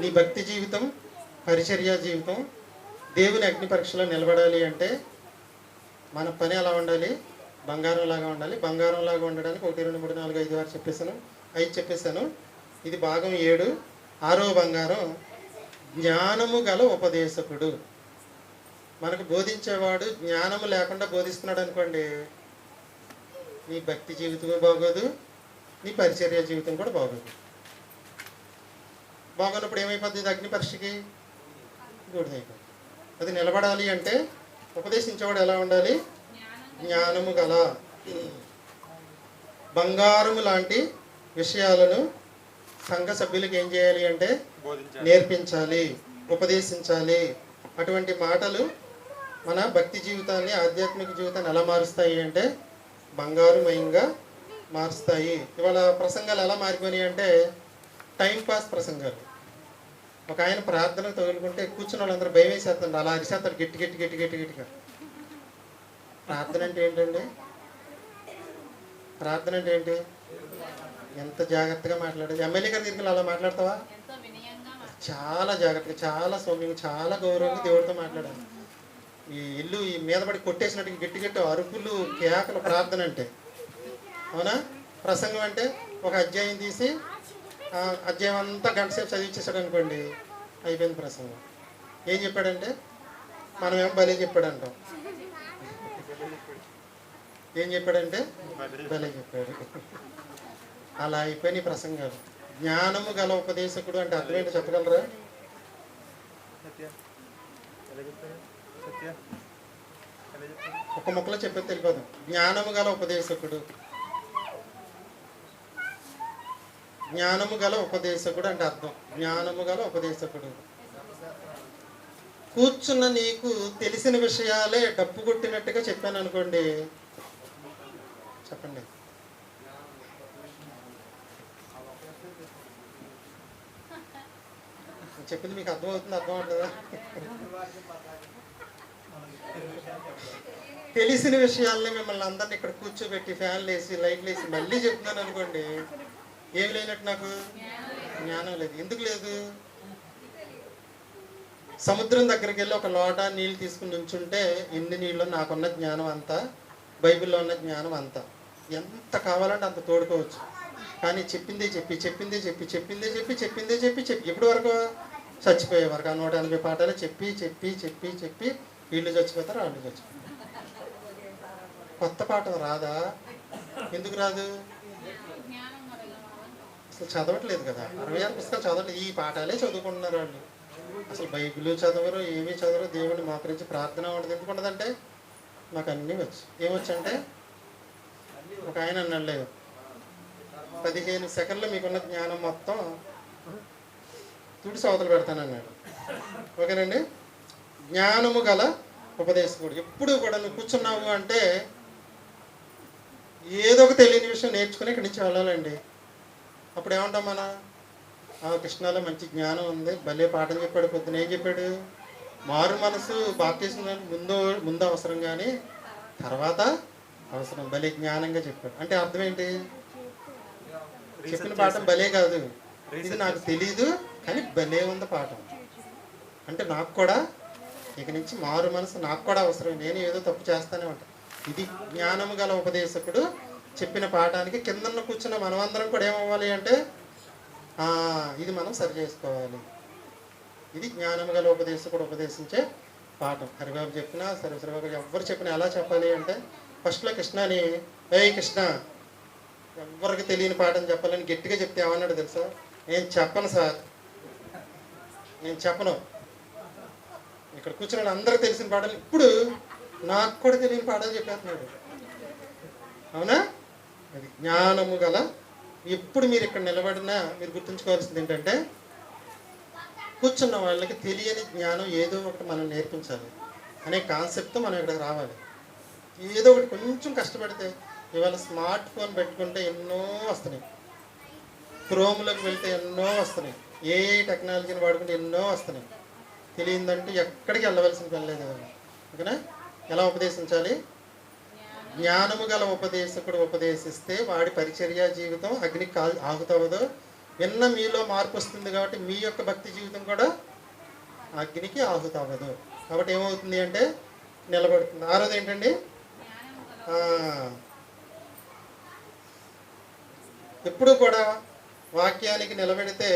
నీ భక్తి జీవితం, పరిచర్య జీవితం దేవుని అగ్ని పరీక్షలో నిలబడాలి అంటే మన పని ఎలా ఉండాలి? బంగారం లాగా ఉండాలి. బంగారం లాగా ఉండడానికి 1, 2, 3, 4, 5, 6 చెప్పేశాను. 5 చెప్పేశాను. ఇది భాగం 7. 6వ బంగారం జ్ఞానము గల ఉపదేశకుడు. మనకు బోధించేవాడు జ్ఞానము లేకుండా బోధిస్తున్నాడు అనుకోండి, నీ భక్తి జీవితమే బాగోదు, నీ పరిచర్య జీవితం కూడా బాగోదు. బాగున్నప్పుడు ఏమైపోద్ది? ఇది అగ్ని పరీక్షకి గూడిదైపోతుంది. అది నిలబడాలి అంటే ఉపదేశించేవాడు ఎలా ఉండాలి? జ్ఞానము గల, బంగారము లాంటి విషయాలను సంఘ సభ్యులకు ఏం చేయాలి అంటే నేర్పించాలి, ఉపదేశించాలి. అటువంటి మాటలు మన భక్తి జీవితాన్ని, ఆధ్యాత్మిక జీవితాన్ని ఎలా మారుస్తాయి అంటే బంగారుమయంగా మారుస్తాయి. ఇవాళ ప్రసంగాలు ఎలా మారిపోయినాయి అంటే టైంపాస్ ప్రసంగాలు. ఒక ఆయన ప్రార్థనకు తగులుకుంటే కూర్చున్న వాళ్ళందరూ భయం వేసేస్తుంది, అలా అరిసేస్తాడు గట్టి గట్టి గట్టి గట్టి గట్టిగా. ప్రార్థన అంటే ఏంటండి? ప్రార్థన అంటే ఏంటి? ఎంత జాగ్రత్తగా మాట్లాడేది. ఎమ్మెల్యే గారి దగ్గరికి అలా మాట్లాడతావా? చాలా జాగ్రత్తగా, చాలా సౌమ్యంగా, చాలా గౌరవంగా దేవుడితో మాట్లాడాలి. ఈ ఇల్లు ఈ మీద పడి కొట్టేసినట్టు గట్టి గట్టి అరుపులు, కేకలు ప్రార్థన అంటే. అవునా? ప్రసంగం అంటే ఒక అధ్యాయం తీసి అధ్యాయం అంతా గంట సేపు చదివించేసాడు అనుకోండి, అయిపోయింది ప్రసంగం. ఏం చెప్పాడంటే మనం ఏం భలే చెప్పాడు అంటాం. ఏం చెప్పాడంటే భలే చెప్పాడు. అలా అయిపోయిన ప్రసంగాలు. జ్ఞానము గల ఉపదేశకుడు అంటే అర్థం ఏంటో చెప్పగలరా? ఒక ముక్కలో చెప్పేది తెలియదు. జ్ఞానము గల ఉపదేశకుడు, జ్ఞానము గల ఉపదేశకుడు అంటే అర్థం. జ్ఞానము గల ఉపదేశకుడు. కూర్చున్న నీకు తెలిసిన విషయాలే డప్పు కొట్టినట్టుగా చెప్పాను అనుకోండి, చెప్పండి, చెప్పింది మీకు అర్థమవుతుంది? అర్థం అవుతుందా? తెలిసిన విషయాల్ని మిమ్మల్ని అందరినీ ఇక్కడ కూర్చోబెట్టి ఫ్యాన్లు వేసి లైట్లు వేసి మళ్ళీ చెప్తున్నాను అనుకోండి, ఏమి లేనట్టు నాకు జ్ఞానం లేదు. ఎందుకు లేదు? సముద్రం దగ్గరికి వెళ్ళి ఒక లోట నీళ్ళు తీసుకుని నుంచుంటే ఎన్ని నీళ్ళు నాకున్న జ్ఞానం అంతా, బైబిల్లో ఉన్న జ్ఞానం అంతా, ఎంత కావాలంటే అంత తోడుకోవచ్చు. కానీ చెప్పిందే చెప్పి చెప్పిందే చెప్పి చెప్పిందే చెప్పి చెప్పిందే చెప్పి చెప్పి ఎప్పటి వరకు? చచ్చిపోయే వరకు. 180 పాఠాలు చెప్పి చెప్పి చెప్పి చెప్పి వీళ్ళు చచ్చిపోతారు, వాళ్ళు చచ్చిపోతారు. కొత్త పాఠం రాదా? ఎందుకు రాదు? అసలు చదవట్లేదు కదా. 66 పుస్తకాలు చదవట్లేదు, ఈ పాఠాలే చదువుకుంటున్నారు వాళ్ళు. అసలు బైబిల్ చదవరు, ఏమీ చదవరు. దేవుడిని మోకరించి ప్రార్థన ఉండదు. ఎందుకు ఉండదంటే మాకు అన్నీ వచ్చు. ఏమొచ్చంటే ఒక ఆయన అన్నాడు, లేదు 15 సెకండ్లు మీకున్న జ్ఞానం మొత్తం తుడిసి అవతలు పెడతానన్నాడు. ఓకేనండి? జ్ఞానము గల ఉపదేశకుడు. ఎప్పుడు కూడా నువ్వు కూర్చున్నావు అంటే ఏదో ఒక తెలియని విషయం నేర్చుకుని ఇక్కడి నుంచి వెళ్ళాలండి. అప్పుడు ఏమంటాం మనం? కృష్ణలో మంచి జ్ఞానం ఉంది, భలే పాఠం చెప్పాడు. పొద్దున ఏం చెప్పాడు? మారు మనసు బాప్తిజం ముందు అవసరం కానీ తర్వాత అవసరం. భలే జ్ఞానంగా చెప్పాడు. అంటే అర్థం ఏంటి? చెప్పిన పాఠం భలే కాదు, ఇది నాకు తెలీదు కానీ భలే ఉంది పాఠం. అంటే నాకు కూడా ఇక నుంచి మారు మనసు నాకు కూడా అవసరం, నేను ఏదో తప్పు చేస్తానే ఉంటాను. ఇది జ్ఞానము గల ఉపదేశకుడు చెప్పిన పాఠానికి కిందన్న కూర్చున్న మనమందరం కూడా ఏమవ్వాలి అంటే ఇది మనం సరి చేసుకోవాలి. ఇది జ్ఞానము గల ఉపదేశకుడు ఉపదేశించే పాఠం. హరిబాబు చెప్పినా సరస్వతిబాబు ఎవరు చెప్పినా ఎలా చెప్పాలి అంటే ఫస్ట్లో కృష్ణని, ఏ కృష్ణ ఎవరికి తెలియని పాఠం చెప్పాలని గట్టిగా చెప్తే ఏమన్నాడు తెలుసా? నేను చెప్పను సార్, నేను చెప్పను. ఇక్కడ కూర్చున్న అందరికి తెలిసిన పాఠాలు ఇప్పుడు నాకు కూడా తెలియని పాఠాలు చెప్పేస్తున్నాడు. అవునా? అది జ్ఞానము గల. ఎప్పుడు మీరు ఇక్కడ నిలబడినా మీరు గుర్తుంచుకోవాల్సింది ఏంటంటే కూర్చున్న వాళ్ళకి తెలియని జ్ఞానం ఏదో ఒకటి మనం నేర్పించాలి అనే కాన్సెప్ట్తో మనం ఇక్కడికి రావాలి. ఏదో ఒకటి కొంచెం కష్టపడితే, ఇవాళ స్మార్ట్ ఫోన్ పెట్టుకుంటే ఎన్నో వస్తున్నాయి, క్రోమ్లోకి వెళ్తే ఎన్నో వస్తున్నాయి, ఏ టెక్నాలజీని వాడుకుంటే ఎన్నో వస్తున్నాయి. తెలియదంటూ ఎక్కడికి వెళ్ళవలసిన పని లేదు. ఓకేనా? ఎలా ఉపదేశించాలి? జ్ఞానము గల ఉపదేశకుడు ఉపదేశిస్తే వాడి పరిచర్య జీవితం అగ్ని ఆగుతావదో విన్న మీలో మార్పు వస్తుంది కాబట్టి మీ యొక్క భక్తి జీవితం కూడా అగ్నికి ఆహుతి అవ్వదు. కాబట్టి ఏమవుతుంది అంటే నిలబడుతుంది. ఆరోది ఏంటండి? ఎప్పుడు కూడా వాక్యానికి నిలబెడితే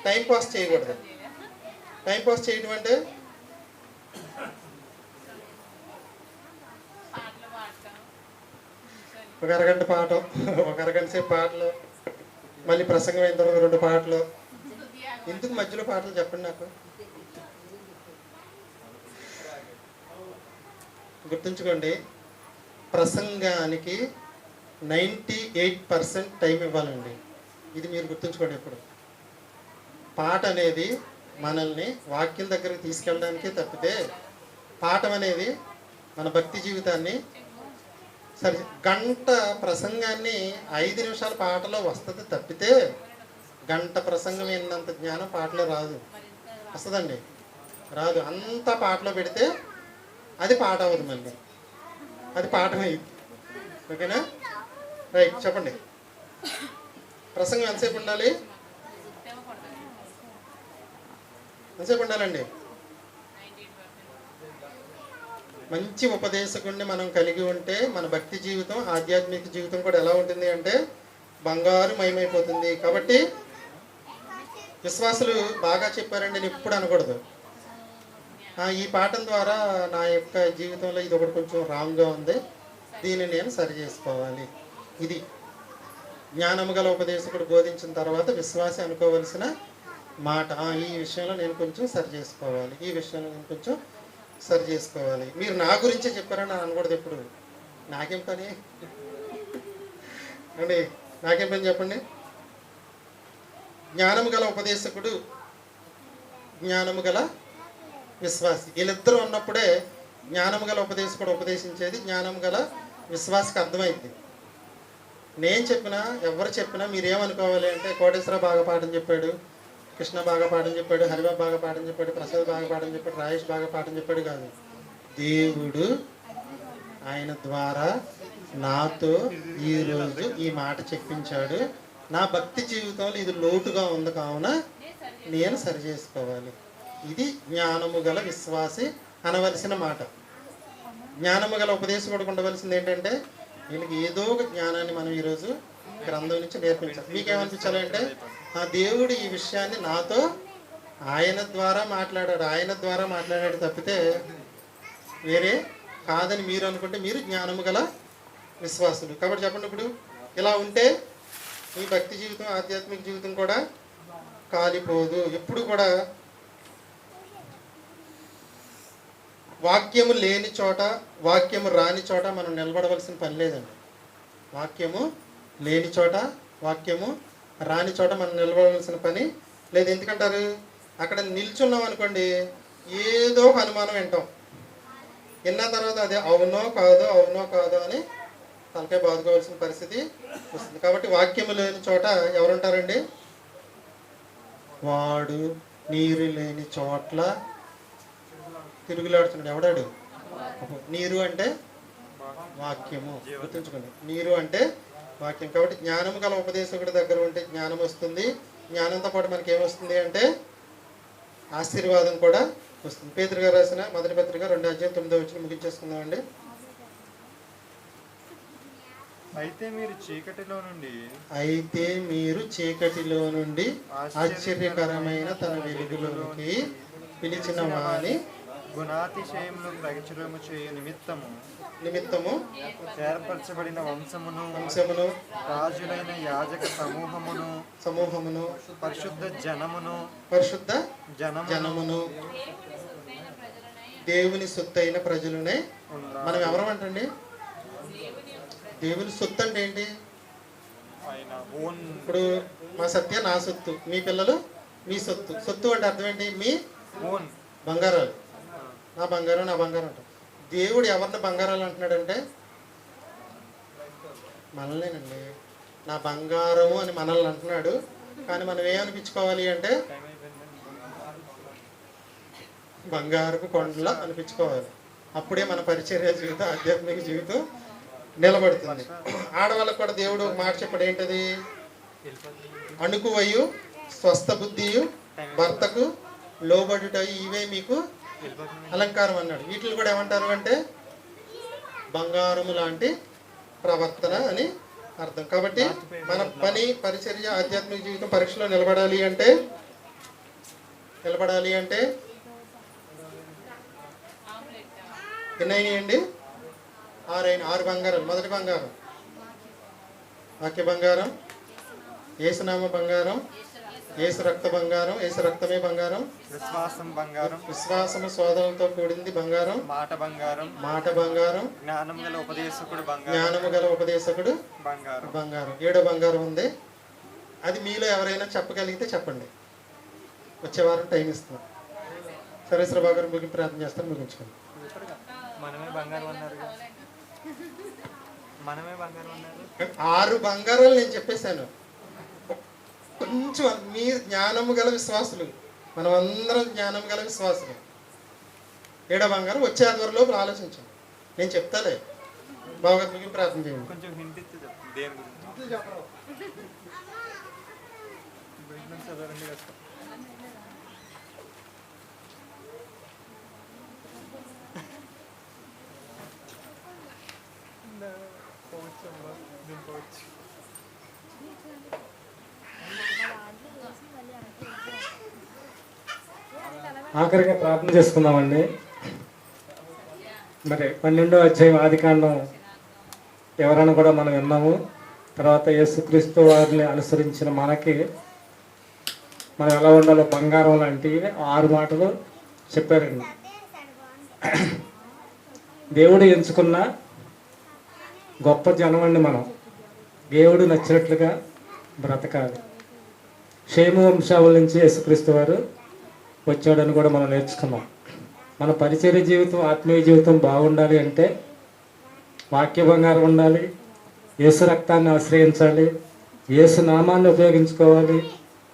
టైంపాస్ చేయకూడదు. టైంపాస్ చేయడం అంటే ఒక అరగంట పాఠం, ఒక అరగంట సేపు పాటలు, మళ్ళీ ప్రసంగం అయిన తర్వాత 2 పాటలు. ఎందుకు మధ్యలో పాటలు చెప్పండి నాకు. గుర్తుంచుకోండి, ప్రసంగానికి 98% టైం ఇవ్వాలండి. ఇది మీరు గుర్తుంచుకోండి. ఎప్పుడు పాట అనేది మనల్ని వాక్యం దగ్గరికి తీసుకెళ్ళడానికే తప్పితే పాఠం అనేది మన భక్తి జీవితాన్ని సరే. గంట ప్రసంగాన్ని 5 నిమిషాల పాటలో వస్తుంది తప్పితే గంట ప్రసంగం విన్నంత జ్ఞానం పాటలో రాదు. వస్తుందండి? రాదు. అంతా పాటలో పెడితే అది పాట అవ్వదు, మళ్ళీ అది పాఠం అయ్యింది. ఓకేనా? రైట్, చెప్పండి. ప్రసంగం ఎంతసేపు ఉండాలి? ఎంతసేపు ఉండాలండి? మంచి ఉపదేశకుడిని మనం కలిగి ఉంటే మన భక్తి జీవితం, ఆధ్యాత్మిక జీవితం కూడా ఎలా ఉంటుంది అంటే బంగారు మయమైపోతుంది. కాబట్టి విశ్వాసులు బాగా చెప్పారండి నేను ఎప్పుడు అనకూడదు. ఈ పాఠం ద్వారా నా యొక్క జీవితంలో ఇది ఒకటి కొంచెం రాంగ్గా ఉంది, దీన్ని నేను సరి చేసుకోవాలి. ఇది జ్ఞానము గల ఉపదేశకుడు బోధించిన తర్వాత విశ్వాసి అనుకోవలసిన మాట. ఈ విషయంలో నేను కొంచెం సరి చేసుకోవాలి, ఈ విషయంలో నేను కొంచెం సరి చేసుకోవాలి. మీరు నా గురించే చెప్పారని నేను అనకూడదు. ఎప్పుడు నాకేం పని అండి? నాకేం పని చెప్పండి? జ్ఞానము గల ఉపదేశకుడు, జ్ఞానము గల విశ్వాసి, వీళ్ళిద్దరూ ఉన్నప్పుడే జ్ఞానము గల ఉపదేశకుడు ఉపదేశించేది జ్ఞానము గల విశ్వాసికి అర్థమైంది. నేను చెప్పినా ఎవరు చెప్పినా మీరేమనుకోవాలి అంటే కోటేశ్వర బాగా పాఠం చెప్పాడు, కృష్ణ బాగా పాఠం చెప్పాడు, హరిబాబు బాగా పాఠం చెప్పాడు, ప్రసాద్ బాగా పాఠం చెప్పాడు, రాయేష్ బాగా పాఠం చెప్పాడు కాదు. దేవుడు ఆయన ద్వారా నాతో ఈరోజు ఈ మాట చెప్పించాడు. నా భక్తి జీవితంలో ఇది లోటుగా ఉంది కావున నేను సరి చేసుకోవాలి. ఇది జ్ఞానము గల విశ్వాసి అనవలసిన మాట. జ్ఞానము గల ఉపదేశకుడికి ఉండవలసింది ఏంటంటే వీళ్ళకి ఏదో ఒక జ్ఞానాన్ని మనం ఈరోజు గ్రంథం నుంచి నేర్పించాలి. మీకేమనిపించాలి అంటే ఆ దేవుడు ఈ విషయాన్ని నాతో ఆయన ద్వారా మాట్లాడాడు తప్పితే వేరే కాదని మీరు అనుకుంటే మీరు జ్ఞానము గల విశ్వాసులు. కాబట్టి చెప్పండి, ఇప్పుడు ఇలా ఉంటే మీ భక్తి జీవితం, ఆధ్యాత్మిక జీవితం కూడా కాలిపోదు. ఎప్పుడు కూడా వాక్యము లేని చోట, వాక్యము రాని చోట మనం నిలబడవలసిన పని లేదండి. వాక్యము లేని చోట, వాక్యము రాని చోట మనం నిలబడవలసిన పని లేదు. ఎందుకంటారు? అక్కడ నిల్చున్నాం అనుకోండి, ఏదో ఒక అనుమానం వింటాం. విన్న తర్వాత అదే అవునో కాదో అని తలకాయ బాదుకోవాల్సిన పరిస్థితి వస్తుంది. కాబట్టి వాక్యము లేని చోట ఎవరుంటారండి? వాడు నీరు లేని చోట్ల తిరుగులాడుతున్నాడు. ఎవడాడు? నీరు అంటే వాక్యము. గుర్తుంచుకోండి, నీరు అంటే వాక్యం. కాబట్టి జ్ఞానము గల ఉపదేశకుడి దగ్గర ఉంటే జ్ఞానం వస్తుంది. జ్ఞానంతో పాటు మనకి ఏమొస్తుంది అంటే ఆశీర్వాదం కూడా వస్తుంది. పేతురు గారు రాసిన మొదటి పత్రిక 2:9 ముగించేసుకుందామండి. అయితే మీరు చీకటిలో నుండి ఆశ్చర్యకరమైన తన వెలుగులోకి పిలిచిన వాని గుణాతిశయమును ప్రచురము చేయు నిమిత్తము ఏర్పరచబడిన వంశమును రాజులైన యాజక సమూహమును పరిశుద్ధ జనమును దేవుని సొత్తైన ప్రజలునే. మనం ఎవరమంటండి? దేవుని సొత్తు అంటే ఏంటి? ఇప్పుడు మా సత్య నా సొత్తు, మీ పిల్లలు మీ సొత్తు. సొత్తు అంటే అర్థం ఏంటి? మీ బంగారాలు. నా బంగారం అంట. దేవుడు ఎవరిని బంగారాలు అంటున్నాడంటే మనల్నేనండి. నా బంగారము అని మనల్ని అంటున్నాడు. కానీ మనం ఏమనిపించుకోవాలి అంటే బంగారపు కొండలా అనిపించుకోవాలి. అప్పుడే మన పరిచర్య జీవితం, ఆధ్యాత్మిక జీవితం నిలబడుతుంది. ఆడవాళ్ళకు కూడా దేవుడు ఒక మాట చెప్పాడు. ఏంటది? అణుకువయు స్వస్థ బుద్ధియు భర్తకు లోబడుటయు ఇవే మీకు అలంకారం అన్నాడు. వీటిని కూడా ఏమంటారు అంటే బంగారము లాంటి ప్రవర్తన అని అర్థం. కాబట్టి మన పని, పరిచర్య, ఆధ్యాత్మిక జీవితం పరీక్షలో నిలబడాలి అంటే ఎన్నైనాయండి? 6 బంగారాలు. మొదటి బంగారం వాక్య బంగారం, యేసునామ బంగారం, యేసు రక్త బంగారం, యేసు రక్తమే బంగారం, విశ్వాసము శోధనతో కూడింది బంగారం, మాట బంగారం, జ్ఞానము గల ఉపదేశకుడు బంగారం. 7వ బంగారం ఉంది. అది మీలో ఎవరైనా చెప్పగలిగితే చెప్పండి, వచ్చే వారం టైం ఇస్తున్నాం. సరేశ్వర బాబు గారు ముగింపు ప్రార్థన చేస్తాను, ముగించుకోండి. మనమే బంగారం అన్నారు. 6 బంగారాలు నేను చెప్పేశాను. కొంచెం మీ జ్ఞానము గల విశ్వాసులు, మనం అందరం జ్ఞానం గల విశ్వాసులు. 7వ బంగారం వచ్చే ఆదివారం లోపల ఆలోచించండి, నేను చెప్తాలే. బాగా ముగింపు ప్రార్థన చేయండి. కొంచెం హింట్ ఇచ్చి ఆఖరిగా ప్రార్థన చేసుకుందామండి. మరి 12వ అధ్యాయం ఆదికాండం ఎవరైనా కూడా మనం విన్నాము. తర్వాత యేసుక్రీస్తు వారిని అనుసరించిన మనకి మనం ఎలా ఉండాలో బంగారం లాంటి 6 మాటలు చెప్పారండి. దేవుడు ఎంచుకున్న గొప్ప జనం అండి. మనం దేవుడు నచ్చినట్లుగా బ్రతకాలి. క్షేమ వంశావళి నుంచి యేసుక్రీస్తు వారు వచ్చాడని కూడా మనం నేర్చుకున్నాం. మన పరిచర్య జీవితం, ఆత్మీయ జీవితం బాగుండాలి అంటే వాక్య బంగారం ఉండాలి, యేసు రక్తాన్ని ఆశ్రయించాలి, యేసు నామాన్ని ఉపయోగించుకోవాలి,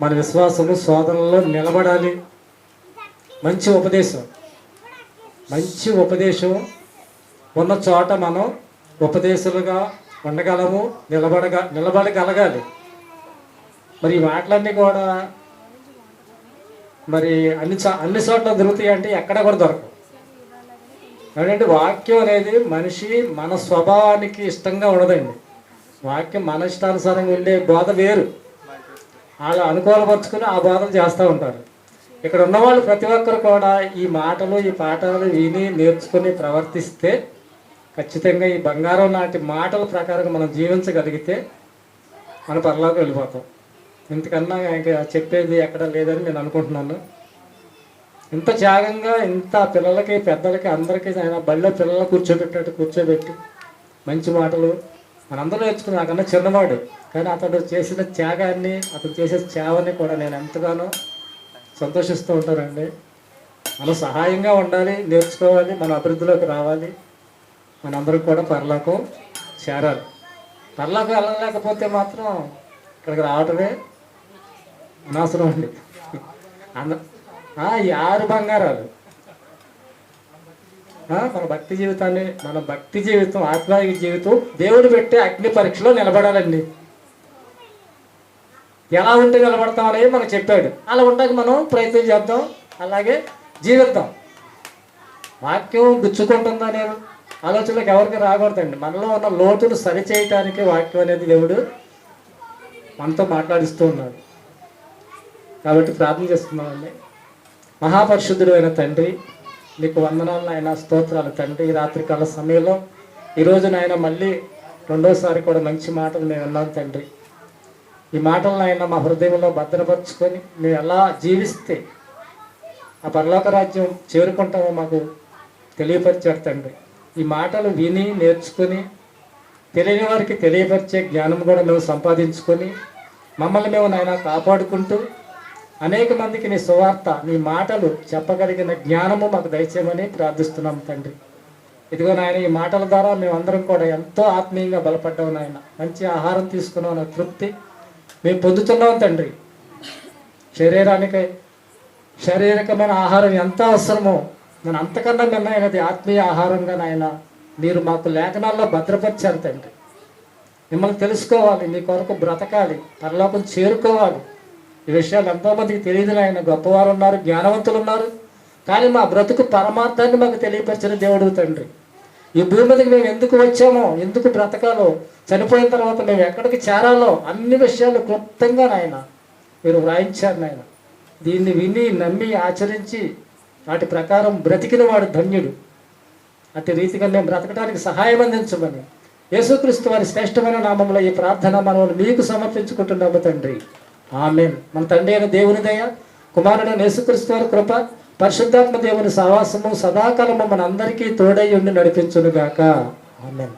మన విశ్వాసము శోధనలో నిలబడాలి. మంచి ఉపదేశం ఉన్న చోట మనం ఉపదేశాలుగా ఉండగలము, నిలబడగలగాలి. మరి ఈ మాటలన్నీ కూడా మరి అన్ని చోట్ల దొరుకుతాయి అంటే ఎక్కడ కూడా దొరకవు. ఎందుకంటే వాక్యం అనేది మనిషి మన స్వభావానికి ఇష్టంగా ఉండదండి. వాక్యం మన ఇష్టానుసారంగా ఉండే బోధ వేరు, వాళ్ళు అనుకూలపరుచుకుని ఆ బోధలు చేస్తూ ఉంటారు. ఇక్కడ ఉన్నవాళ్ళు ప్రతి ఒక్కరు కూడా ఈ మాటలు, ఈ పాఠాలు విని నేర్చుకుని ప్రవర్తిస్తే ఖచ్చితంగా ఈ బంగారం లాంటి మాటల ప్రకారం మనం జీవించగలిగితే మన పరలోకి వెళ్ళిపోతాం. ఇంతకన్నా ఇంకా చెప్పేది ఎక్కడ లేదని నేను అనుకుంటున్నాను. ఇంత త్యాగంగా ఇంత పిల్లలకి, పెద్దలకి, అందరికీ ఆయన బళ్ళో పిల్లలు కూర్చోబెట్టి మంచి మాటలు మనందరూ నేర్చుకుని, నాకన్నా చిన్నవాడు కానీ అతడు చేసిన త్యాగాన్ని, అతడు చేసే సేవని కూడా నేను ఎంతగానో సంతోషిస్తూ ఉంటానండి. మనం సహాయంగా ఉండాలి, నేర్చుకోవాలి, మన అభివృద్ధిలోకి రావాలి. మనందరం కూడా పరలోకం చేరాలి. పరలోకం వెళ్ళలేకపోతే మాత్రం ఇక్కడికి రావటమే అనవసరం అండి. ఈ 6 బంగారాలు మన భక్తి జీవితం, ఆత్మీయ జీవితం దేవుడు పెట్టే అగ్ని పరీక్షలో నిలబడాలండి. ఎలా ఉంటే నిలబడతాం అనేది మనకు చెప్పాడు. అలా ఉండక మనం ప్రయత్నం చేద్దాం, అలాగే జీవిద్దాం. వాక్యం గుచ్చుకుంటుందా నేను ఆలోచనలకు ఎవరికి రాకూడదండి. మనలో ఉన్న లోతును సరిచేయటానికి వాక్యం అనేది దేవుడు మనతో మాట్లాడిస్తూ ఉన్నాడు. కాబట్టి ప్రార్థన చేస్తున్నామండి. మహాపరిశుద్ధుడు అయిన తండ్రి, నీకు వందనాలు నాయన, స్తోత్రాలు తండ్రి. ఈ రాత్రికాల సమయంలో ఈరోజు నాయన మళ్ళీ 2వసారి కూడా మంచి మాటలు మేము విన్నాం తండ్రి. ఈ మాటలను ఆయన మా హృదయంలో భద్రపరుచుకొని మేము ఎలా జీవిస్తే ఆ పరలోక రాజ్యం చేరుకుంటామో మాకు తెలియపరిచాడు తండ్రి. ఈ మాటలు విని నేర్చుకుని తెలియని వారికి తెలియపరిచే జ్ఞానం కూడా మేము సంపాదించుకొని మమ్మల్ని మేము నాయన కాపాడుకుంటూ అనేక మందికి నీ సువార్త, నీ మాటలు చెప్పగలిగిన జ్ఞానము మాకు దయచేయమని ప్రార్థిస్తున్నాం తండ్రి. ఇదిగో నాయన, ఈ మాటల ద్వారా మేమందరం కూడా ఎంతో ఆత్మీయంగా బలపడ్డాం నాయన. మంచి ఆహారం తీసుకున్నాం అన్న తృప్తి మేము పొందుతున్నాం తండ్రి. శారీరకమైన ఆహారం ఎంత అవసరమో నేను అంతకన్నా నిర్ణయనది ఆత్మీయ ఆహారంగా నాయన మీరు మాకు లేఖనాల్లో భద్రపరిచారు తండ్రి. మిమ్మల్ని తెలుసుకోవాలి, మీ కొరకు బ్రతకాలి, పరలోకం చేరుకోవాలి. ఈ విషయాలు ఎంతోమందికి తెలియదు. ఆయన గొప్పవారు ఉన్నారు, జ్ఞానవంతులు ఉన్నారు, కానీ మా బ్రతుకు పరమార్థాన్ని మాకు తెలియపరిచిన దేవుడు తండ్రి. ఈ భూమి మీదకి మేము ఎందుకు వచ్చామో, ఎందుకు బ్రతకాలో, చనిపోయిన తర్వాత మేము ఎక్కడికి చేరాలో అన్ని విషయాలు క్లుప్తంగా నాయన మీరు వ్రాయించారు నాయన. దీన్ని విని నమ్మి ఆచరించి వాటి ప్రకారం బ్రతికిన వాడు ధన్యుడు. అతి రీతిగా మేము బ్రతకడానికి సహాయం అందించమని యేసుక్రీస్తు వారి శ్రేష్టమైన నామంలో ఈ ప్రార్థన మనల్ని మీకు సమర్పించుకుంటున్నాము తండ్రి. ఆమేన్. మన తండ్రి అయిన దేవుని దయ, కుమారుడైన యేసుక్రీస్తు వారి కృప, పరిశుద్ధాత్మ దేవుని సహవాసము సదాకాలము మన అందరికీ తోడై ఉండి నడిపించునుగాక. ఆమేన్.